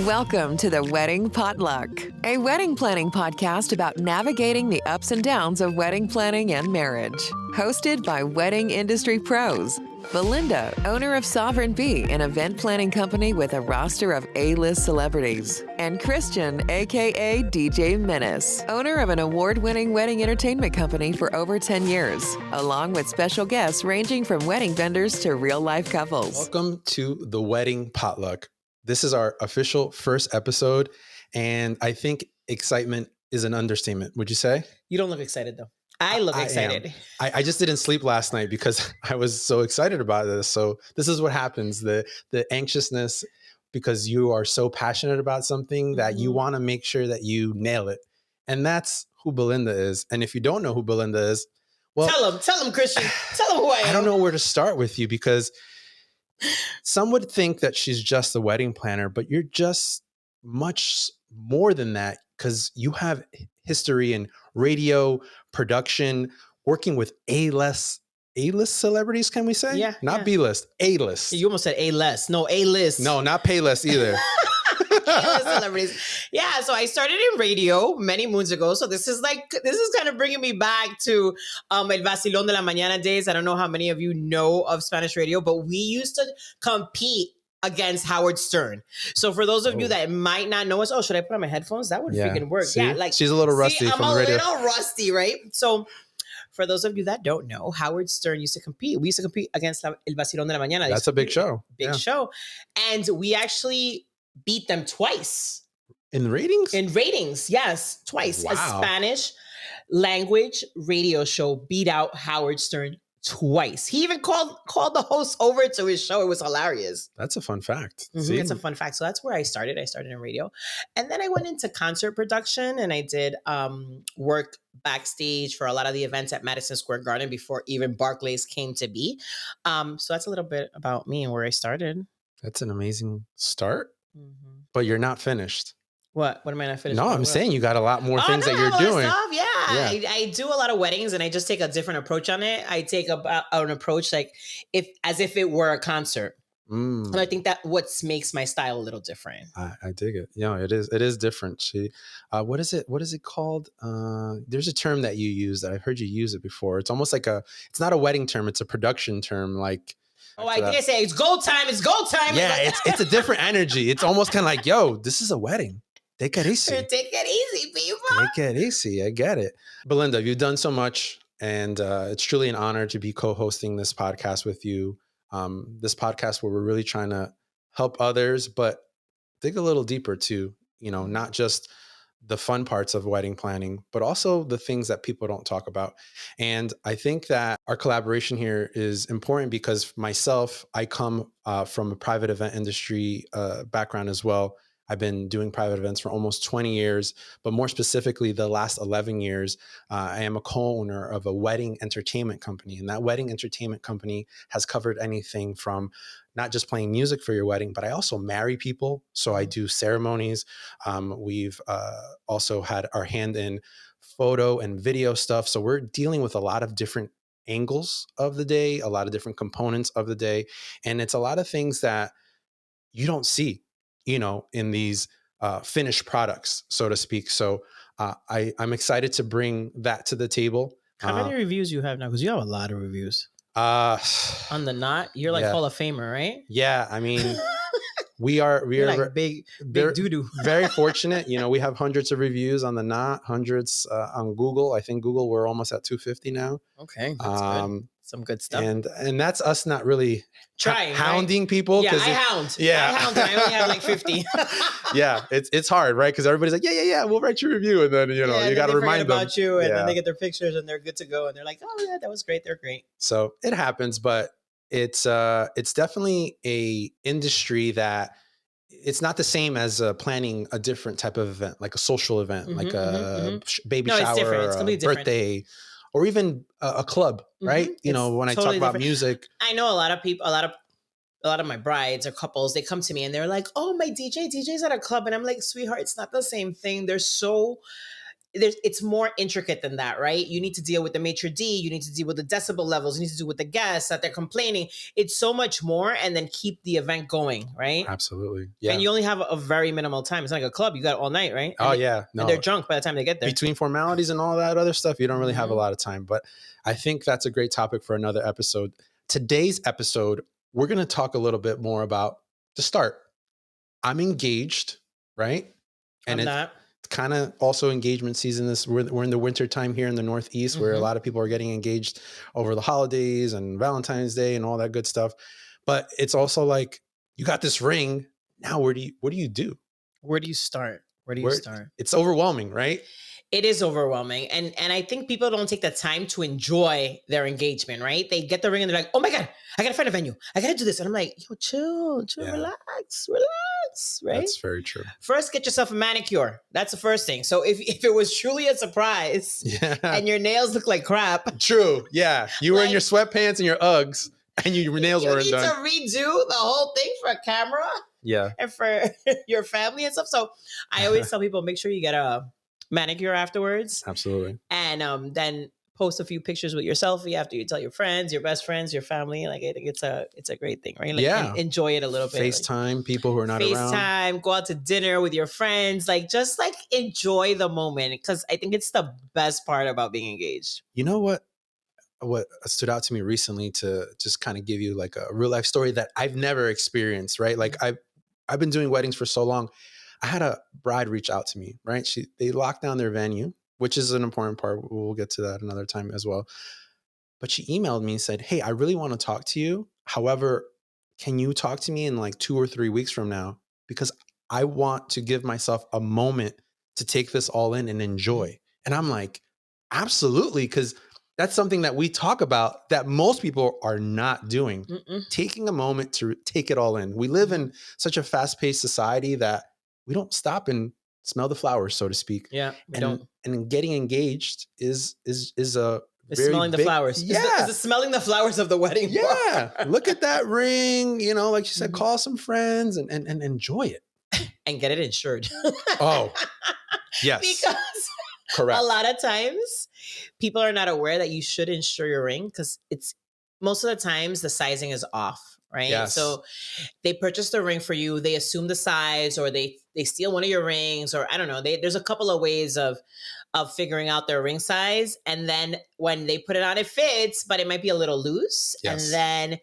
Welcome to the Wedding Potluck, a wedding planning podcast about navigating the ups and downs of wedding planning and marriage. Hosted by wedding industry pros, Belinda, owner of Sovereign Bee, an event planning company with a roster of A-list celebrities, and Christian, aka DJ Menace, owner of an award-winning wedding entertainment company for over 10 years, along with special guests ranging from wedding vendors to real-life couples. Welcome to the Wedding Potluck. This is our official first episode, and I think excitement is an understatement. Would you say? You don't look excited, though. I look excited. I just didn't sleep last night because I was so excited about this. So this is what happens, the anxiousness, because you are so passionate about something that you want to make sure that you nail it. And that's who Belinda is. And if you don't know who Belinda is, well, tell him, Christian. Tell him who I am. I don't know where to start with you because some would think that she's just a wedding planner, but you're just much more than that because you have history in radio, production, working with A-list celebrities, can we say? Yeah. Not B-list, A-list. You almost said A-list. No, A-list. No, not Paylist either. A-list celebrities. Yeah, so I started in radio many moons ago. So this is kind of bringing me back to El Vacilón de la Mañana days. I don't know how many of you know of Spanish radio, but we used to compete against Howard Stern. So for those of you that might not know us, should I put on my headphones? That would freaking work. See? Yeah, like she's a little rusty from the radio. I'm a little rusty, right? So for those of you that don't know, Howard Stern used to compete. We used to compete against El Vacilón de la Mañana. That's a big show. Big show. And we actually beat them twice. In ratings? In ratings, yes, twice. Wow. A Spanish language radio show beat out Howard Stern twice. He even called the host over to his show. It was hilarious. That's a fun fact. It's a fun fact. So that's where I started. I started in radio. And then I went into concert production and I did work backstage for a lot of the events at Madison Square Garden before even Barclays came to be. So that's a little bit about me and where I started. That's an amazing start, but you're not finished. What am I not finished? No, I'm saying you got a lot more things that you're doing. Stuff. Yeah. I do a lot of weddings and I just take a different approach on it. I take an approach like as if it were a concert. And I think that what makes my style a little different. I dig it. Yeah, it is different. What is it called? There's a term that you use that I've heard you use it before. It's almost like it's not a wedding term. It's a production term. Like, I think I say it's go time. It's go time. Yeah, it's a different energy. It's almost kind of like, yo, this is a wedding. Take it easy. Take it easy, people. Take it easy. I get it. Belinda, you've done so much, and it's truly an honor to be co-hosting this podcast with you. This podcast where we're really trying to help others, but dig a little deeper too, not just the fun parts of wedding planning, but also the things that people don't talk about. And I think that our collaboration here is important because myself, I come from a private event industry background as well. I've been doing private events for almost 20 years, but more specifically, the last 11 years, I am a co-owner of a wedding entertainment company. And that wedding entertainment company has covered anything from not just playing music for your wedding, but I also marry people. So I do ceremonies. We've also had our hand in photo and video stuff. So we're dealing with a lot of different angles of the day, a lot of different components of the day. And it's a lot of things that you don't see, in these finished products, so to speak. So I'm excited to bring that to the table. How many reviews you have now? Because you have a lot of reviews. On the Knot, you're like Hall of Famer, right? Yeah, I mean, we are like big doo-doo. Very fortunate. We have hundreds of reviews on the Knot, hundreds on Google. I think Google, we're almost at 250 now. Okay, that's good. Some good stuff. And that's us not really trying hounding people. Yeah, I hound. Yeah, I hound. I only have like 50. Yeah, it's hard, right? Because everybody's like, yeah, we'll write your review, and then you got to remind them about you, and then they get their pictures, and they're good to go, and they're like, oh yeah, that was great. They're great. So it happens, but it's definitely a industry that it's not the same as planning a different type of event, like a social event, like a baby shower, it's different. It's completely different. Birthday. Or even a club, right? When I talk about music. I know a lot of people, a lot of my brides or couples, they come to me and they're like, oh, my DJ's at a club. And I'm like, sweetheart, it's not the same thing. it's more intricate than that, right? You need to deal with the maitre d', you need to deal with the decibel levels, you need to deal with the guests that they're complaining. It's so much more, and then keep the event going, right? Absolutely. Yeah. And you only have a very minimal time. It's not like a club. You got all night, right? Oh, yeah. No. And they're drunk by the time they get there. Between formalities and all that other stuff, you don't really have a lot of time. But I think that's a great topic for another episode. Today's episode, we're going to talk a little bit more about the start. I'm engaged, right? And it's kind of also engagement season. We're in the winter time here in the Northeast, where a lot of people are getting engaged over the holidays and Valentine's Day and all that good stuff. But it's also like, you got this ring. Now, what do you do? Where do you start? It's overwhelming, right? It is overwhelming. And I think people don't take the time to enjoy their engagement, right? They get the ring and they're like, oh my God, I got to find a venue. I got to do this. And I'm like, yo, chill, relax, right? That's very true. First, get yourself a manicure. That's the first thing. So if it was truly a surprise and your nails look like crap. True. Yeah. You were in your sweatpants and your Uggs and your nails weren't done. You need to redo the whole thing for a camera. Yeah. And for your family and stuff. So I always tell people, make sure you get a manicure afterwards. Absolutely. And then post a few pictures with your selfie after you tell your friends, your best friends, your family. Like, I think it's a great thing, right? Like, enjoy it a little bit. FaceTime people who are not around. FaceTime, go out to dinner with your friends. Like, just like enjoy the moment, because I think it's the best part about being engaged. You know what stood out to me recently, to just kind of give you like a real life story that I've never experienced, right? Like I've been doing weddings for so long. I had a bride reach out to me, right? They locked down their venue, which is an important part. We'll get to that another time as well. But she emailed me and said, hey, I really want to talk to you. However, can you talk to me in like 2 or 3 weeks from now? Because I want to give myself a moment to take this all in and enjoy. And I'm like, absolutely. Because that's something that we talk about that most people are not doing. Taking a moment to take it all in. We live in such a fast-paced society that we don't stop and smell the flowers, so to speak. Yeah, we don't. And getting engaged is a it's smelling the flowers. Yeah, it's the smelling the flowers of the wedding. Yeah, look at that ring. You know, like you said, call some friends and enjoy it and get it insured. Oh, yes, because correct. A lot of times people are not aware that you should insure your ring, because it's most of the times the sizing is off, right? Yes. So they purchase the ring for you, they assume the size, or they steal one of your rings, or I don't know. There's a couple of ways of figuring out their ring size. And then when they put it on, it fits, but it might be a little loose. Yes. And then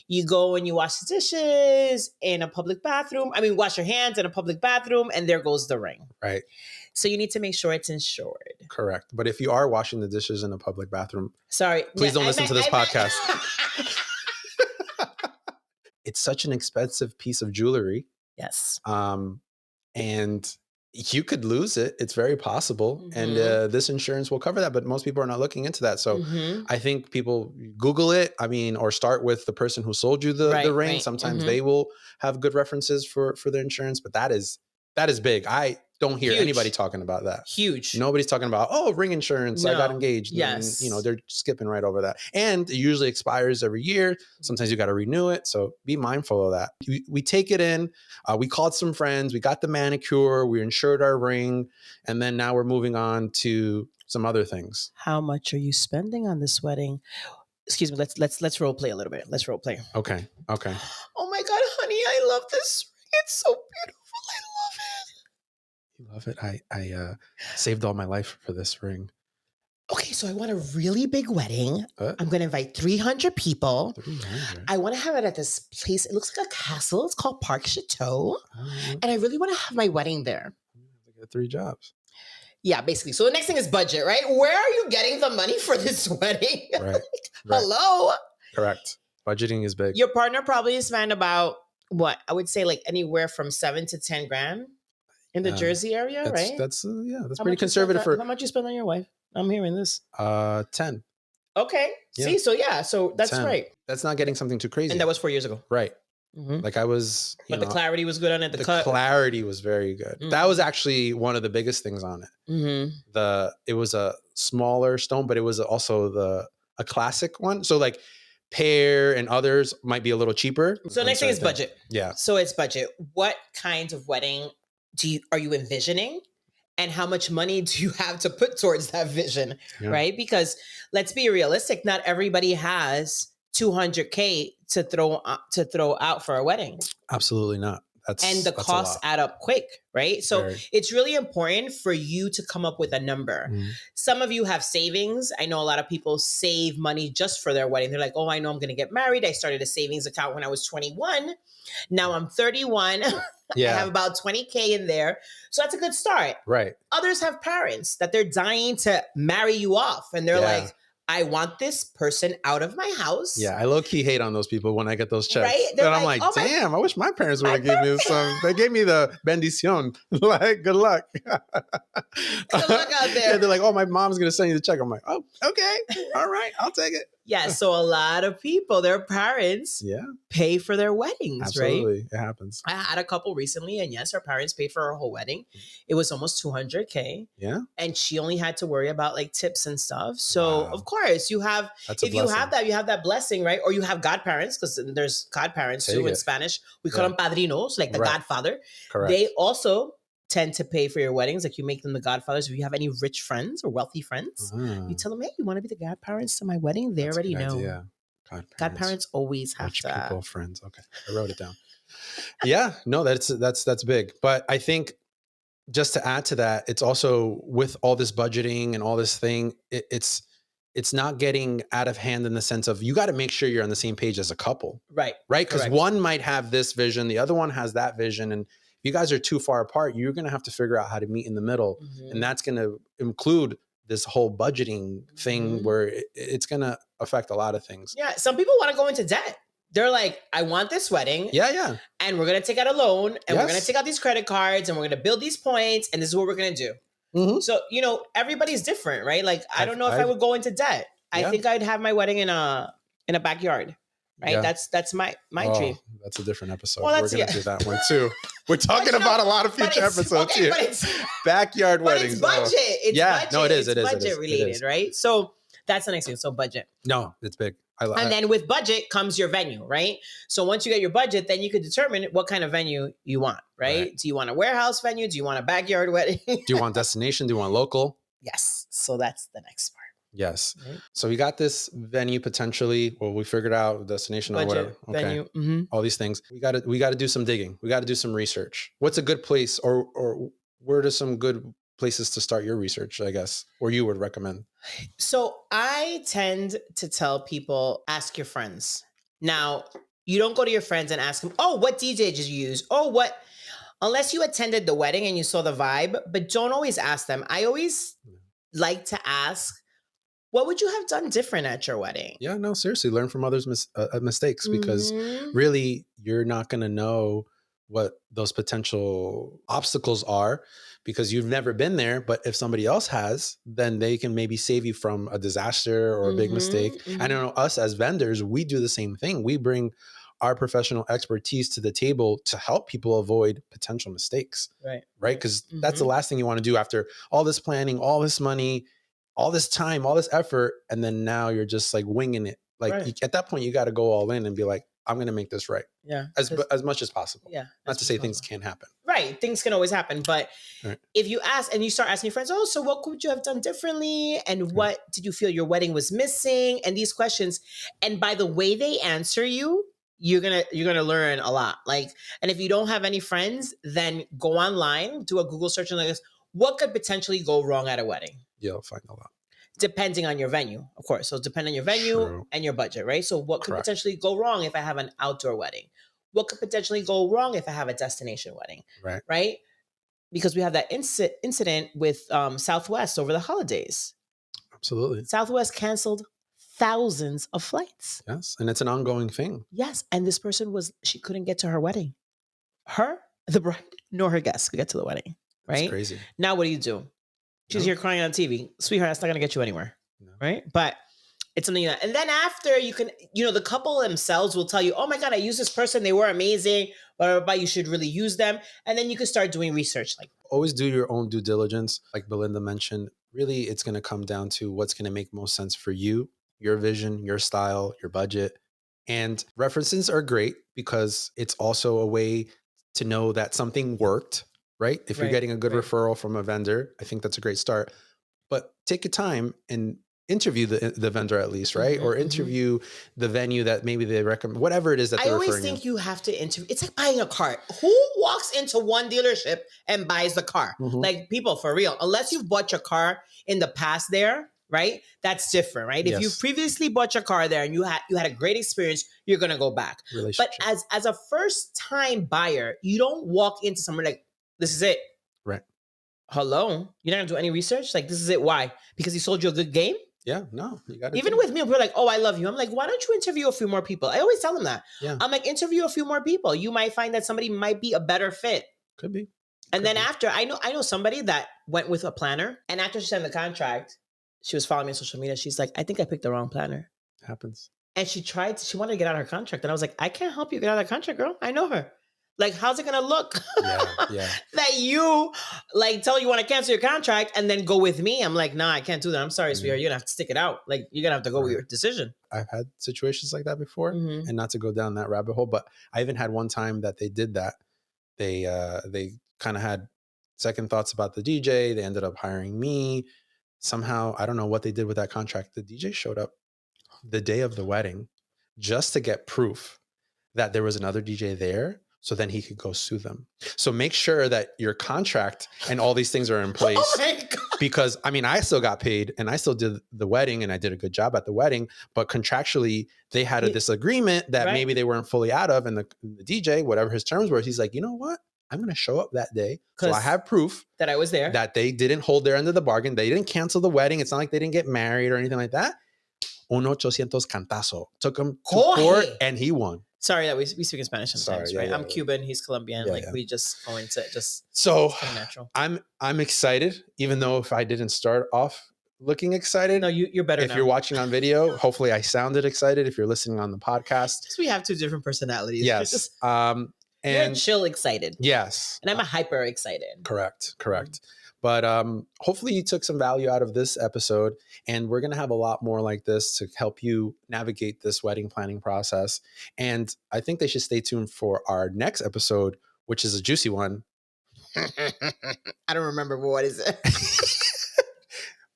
you go and you wash the dishes in a public bathroom. I mean, wash your hands in a public bathroom, and there goes the ring. Right. So you need to make sure it's insured. Correct. But if you are washing the dishes in a public bathroom, please don't listen to this podcast. It's such an expensive piece of jewelry. Yes. And you could lose it. It's very possible. And this insurance will cover that, but most people are not looking into that. So I think people Google it. I mean, or start with the person who sold you the ring. Right. Sometimes they will have good references for their insurance, but that is big. I don't hear anybody talking about that. Huge. Nobody's talking about, ring insurance. No. I got engaged. Yes. And, they're skipping right over that. And it usually expires every year. Sometimes you got to renew it. So be mindful of that. We take it in. We called some friends. We got the manicure. We insured our ring. And then now we're moving on to some other things. How much are you spending on this wedding? Excuse me. Let's role play a little bit. Let's role play. Okay. Oh my God, honey, I love this ring. It's so beautiful. You love it. I saved all my life for this ring. Okay, so I want a really big wedding. I'm going to invite 300 people. 300. I want to have it at this place. It looks like a castle. It's called Park Chateau. And I really want to have my wedding there. I got 3 jobs. Yeah, basically. So the next thing is budget, right? Where are you getting the money for this wedding? Right. Hello? Correct. Budgeting is big. Your partner probably spent about, what? I would say like anywhere from 7 to 10 grand. In the Jersey area, right? That's pretty conservative for. How much you spend on your wife? I'm hearing this. 10. Okay. Yeah. See, so that's 10. Right. That's not getting something too crazy. And that was 4 years ago. Right. Like I was. But the clarity was good on it. The clarity was very good. That was actually one of the biggest things on it. It was a smaller stone, but it was also a classic one. So like pear and others might be a little cheaper. So next thing is budget. Yeah. So it's budget. What kinds of wedding are you envisioning? and how much money do you have to put towards that vision, Yeah. right? Because let's be realistic, not everybody has 200K to throw out for a wedding. Absolutely not. And the That's a costs lot. add up quick, right? So Very. it's really important for you to come up with a number. Mhm. Some of you have savings. I know a lot of people save money just for their wedding. They're like, oh, I know I'm going to get married. I started a savings account when I was 21. Now I'm 31. I Yeah. have about 20K in there. So that's a good start. Right. Others have parents that they're dying to marry you off. And they're Yeah. like, I want this person out of my house. Yeah, I low key hate on those people when I get those checks. Right? And They're I'm like, like, "Oh, my- damn, I wish my parents my would have given me some. They gave me the bendición. Like, good luck. Good luck out there. Yeah, they're like, oh, my mom's going to send you the check. I'm like, oh, okay. All right. I'll take it. Yeah. So a lot of people, their parents Yeah, pay for their weddings, right? absolutely. It happens. I had a couple recently, and yes, her parents paid for her whole wedding. It was almost 200K, Yeah, and she only had to worry about like tips and stuff. So Wow. of course, you have that's a if you blessing. have that blessing, right? Or you have godparents, because there's godparents too Take in it. Spanish. We call Yeah. them padrinos, like the Right. godfather. Correct. They also tend to pay for your weddings, like you make them the godfathers. If you have any rich friends or wealthy friends, Ah, you tell them, hey, you want to be the godparents to my wedding? They that's a already good know. idea. Godparents always have rich to. people, friends. Okay, I wrote it down. Yeah, no, that's big. But I think just to add to that, it's also with all this budgeting and all this thing, it's not getting out of hand in the sense of you got to make sure you're on the same page as a couple, Right. right? Because Correct. one might have this vision, the other one has that vision, and if you guys are too far apart, you're going to have to figure out how to meet in the middle, Mhm. and that's going to include this whole budgeting thing Mhm. where it's going to affect a lot of things. Yeah, some people want to go into debt. They're like, I want this wedding, Yeah. and we're gonna take out a loan, and we're gonna Yes. take out these credit cards, and we're gonna build these points, and this is what we're gonna do. Mhm. So, everybody's different, right? Like, I don't know if I I've- would go into debt. I Yeah. think I'd have my wedding in a backyard, right? Yeah. That's my Oh, dream. that's a different episode. Well, We're that's- going to yeah. do that one too. We're talking you know, about a lot of But future it's- episodes okay, here. but it's Backyard but weddings. it's budget. It's Yeah, budget. no, it is, It's it is, it budget is, it related, is. right? So that's the next thing. So budget. No, it's big. And then with budget comes your venue, right? So once you get your budget, then you could determine what kind of venue you want, right? Do you want a warehouse venue? Do you want a backyard wedding? do you want destination? Do you want local? Yes. So that's the next part. Yes. Right? So we got this venue potentially. Well, we figured out destination or whatever. Budget, venue. Mm-hmm. All these things. We got to do some digging. We got to do some research. What's a good place, or where are some good places to start your research, I guess, or you would recommend? So I tend to tell people, ask your friends. Now, you don't go to your friends and ask them, oh, what DJ did you use? Oh, what? Unless you attended the wedding and you saw the vibe, but don't always ask them. I always like to ask, what would you have done different at your wedding? Yeah, no, seriously, learn from others' mistakes, because Mhm. really you're not going to know what those potential obstacles are because you've never been there. But if somebody else has, then they can maybe save you from a disaster or a big mistake. Mhm, I know us as vendors, we do the same thing. We bring our professional expertise to the table to help people avoid potential mistakes, Right. right? Because that's the Mhm. last thing you want to do after all this planning, all this money, all this time, all this effort, and then now you're just like winging it. Like Right. at that point, you got to go all in and be like, I'm going to make this right Yeah. as much as possible. Yeah. Not to say things can't happen. Right. Things can always happen. But Right. if you ask and you start asking your friends, oh, so what could you have done differently? And what did you feel your wedding was missing? And these questions. And by the way they answer you, you're gonna learn a lot. Like, and if you don't have any friends, then go online, do a Google search and like this. What could potentially go wrong at a wedding? You'll find a lot. Depending on your venue, of course. So depending on your venue True. and your budget, right? So what could Correct. potentially go wrong if I have an outdoor wedding? What could potentially go wrong if I have a destination wedding? Right. Right? Because we have that incident with Southwest over the holidays. Absolutely. Southwest canceled thousands of flights. Yes. And it's an ongoing thing. Yes. And this person she couldn't get to her wedding. Her, the bride, nor her guests could get to the wedding. That's Right? crazy. Now, what do? She's No. here crying on TV. Sweetheart, that's not going to get you anywhere. No. Right? But it's something that, and then after you can, the couple themselves will tell you, oh my God, I used this person. They were amazing, but you should really use them. And then you can start doing research like Always do your own due diligence. Like Belinda mentioned, really it's going to come down to what's going to make most sense for you, your vision, your style, your budget. And references are great because it's also a way to know that something worked right? If you're Right, getting a good right. referral from a vendor, I think that's a great start. But take your time and interview the vendor at least, right? Or interview the venue that maybe they recommend, whatever it is that I they're always referring think you. you have to interview. It's like buying a car. Who walks into one dealership and buys the car? Mhm. Like people, for real. Unless you've bought your car in the past there, right? That's different, right? If you Yes. previously bought your car there and you had a great experience, you're gonna go back. But Relationship. as a first time buyer, you don't walk into somewhere like, this is it. Right. Hello, you're not gonna do any research. Like, this is it. Why? Because he sold you a good game. Yeah, no, you got to Even with me, people are like, oh, I love you. I'm like, why don't you interview a few more people? I always tell them that. Yeah. I'm like, interview a few more people. You might find that somebody might be a better fit. Could be. And then after, I know somebody that went with a planner, and after she signed the contract, she was following me on social media. She's like, I think I picked the wrong planner. Happens. And she wanted to get out of her contract. And I was like, I can't help you get out of that contract, girl. I know her. Like, how's it gonna look? Yeah. That you like tell you want to cancel your contract and then go with me? I'm like, nah, I can't do that. I'm sorry, sweetheart. You're gonna have to stick it out. Like, you're gonna have to go with your decision. I've had situations like that before, and not to go down that rabbit hole, but I even had one time that they did that. They kind of had second thoughts about the DJ. They ended up hiring me. Somehow, I don't know what they did with that contract. The DJ showed up the day of the wedding just to get proof that there was another DJ there, so then he could go sue them. So make sure that your contract and all these things are in place. Oh my God. Because I mean, I still got paid and I still did the wedding and I did a good job at the wedding, but contractually they had a disagreement that maybe they weren't fully out of. And the DJ, whatever his terms were, he's like, you know what? I'm going to show up that day. So I have proof that I was there, that they didn't hold their end of the bargain. They didn't cancel the wedding. It's not like they didn't get married or anything like that. 1,800 cantazo. Took him to court and he won. Sorry that we speak in Spanish sometimes, Sorry, right? I'm Cuban, he's Colombian. We just go into it just so natural. I'm excited, even though if I didn't start off looking excited. No, you're better if now. You're watching on video, hopefully I sounded excited. If you're listening on the podcast. Because we have two different personalities. Yes. You're chill excited. Yes. And I'm a hyper excited. Correct. But hopefully you took some value out of this episode, and we're going to have a lot more like this to help you navigate this wedding planning process. And I think they should stay tuned for our next episode, which is a juicy one. I don't remember, but what is it?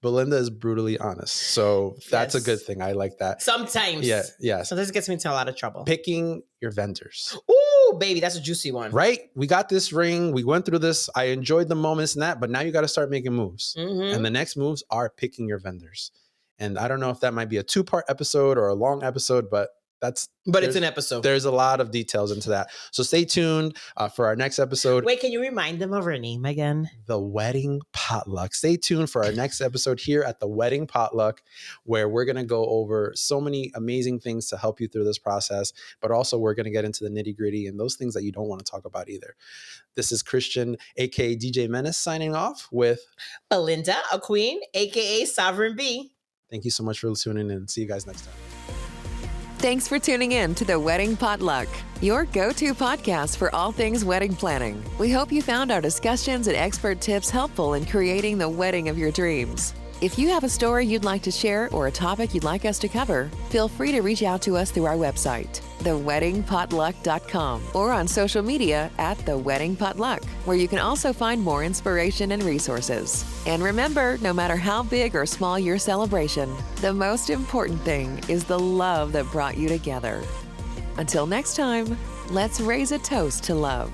Belinda is brutally honest. So that's a good thing. I like that. Sometimes. Yeah. So this gets me into a lot of trouble. Picking your vendors. Ooh, baby, that's a juicy one. Right? We got this ring. We went through this. I enjoyed the moments and that, but now you got to start making moves. And the next moves are picking your vendors. And I don't know if that might be a 2-part episode or a long episode, but it's an episode. There's a lot of details into that. So stay tuned for our next episode. Wait, can you remind them of her name again? The Wedding Potluck. Stay tuned for our next episode here at the Wedding Potluck, where we're going to go over so many amazing things to help you through this process, but also we're going to get into the nitty gritty and those things that you don't want to talk about either. This is Christian, aka DJ Menace, signing off with Belinda, a queen, aka Sovereign B. Thank you so much for tuning in. See you guys next time. Thanks for tuning in to the Wedding Potluck, your go-to podcast for all things wedding planning. We hope you found our discussions and expert tips helpful in creating the wedding of your dreams. If you have a story you'd like to share or a topic you'd like us to cover, feel free to reach out to us through our website, theweddingpotluck.com, or on social media at The Wedding Potluck, where you can also find more inspiration and resources. And remember, no matter how big or small your celebration, the most important thing is the love that brought you together. Until next time, let's raise a toast to love.